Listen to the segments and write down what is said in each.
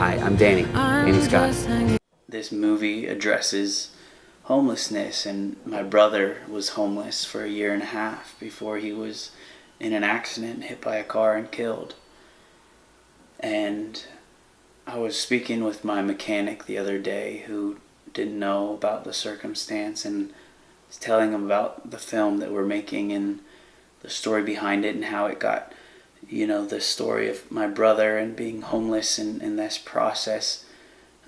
Hi, I'm Danny Scott. This movie addresses homelessness, and my brother was homeless for a year and a half before he was in an accident, hit by a car and killed. And I was speaking with my mechanic the other day who didn't know about the circumstance, and was telling him about the film that we're making and the story behind it and how it got, the story of my brother and being homeless and this process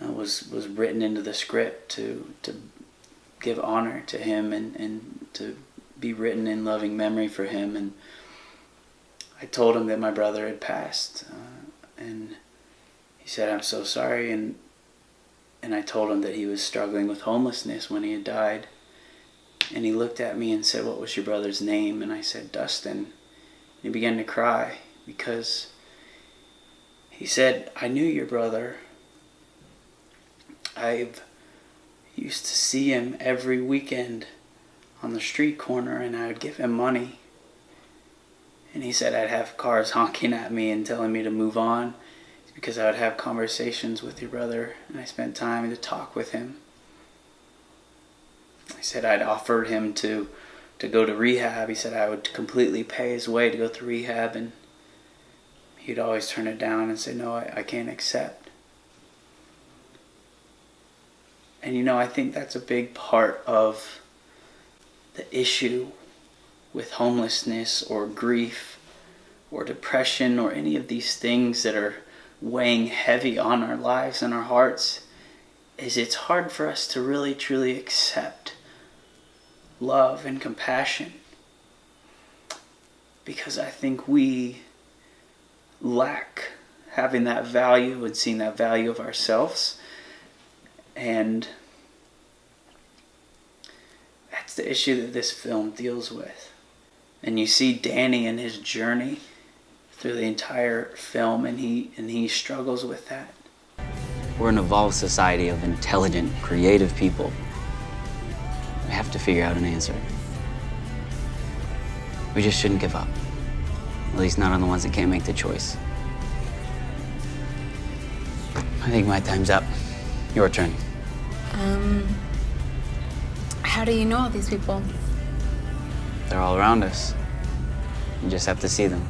was written into the script to give honor to him and to be written in loving memory for him. And I told him that my brother had passed, and he said, "I'm so sorry," and I told him that he was struggling with homelessness when he had died. And he looked at me and said, "What was your brother's name?" And I said, "Dustin." And he began to cry because he said, "I knew your brother. I've used to see him every weekend on the street corner, and I would give him money." And he said I'd have cars honking at me and telling me to move on because I would have conversations with your brother, and I spent time to talk with him. I said I'd offered him to go to rehab. He said I would completely pay his way to go through rehab, and he'd always turn it down and say, "No, I can't accept." And I think that's a big part of the issue with homelessness or grief or depression or any of these things that are weighing heavy on our lives and our hearts, is it's hard for us to really truly accept love and compassion, because I think we lack having that value and seeing that value of ourselves. And that's the issue that this film deals with. And you see Danny and his journey through the entire film, and he struggles with that. We're an evolved society of intelligent, creative people. We have to figure out an answer. We just shouldn't give up. At least not on the ones that can't make the choice. I think my time's up. Your turn. How do you know all these people? They're all around us. You just have to see them.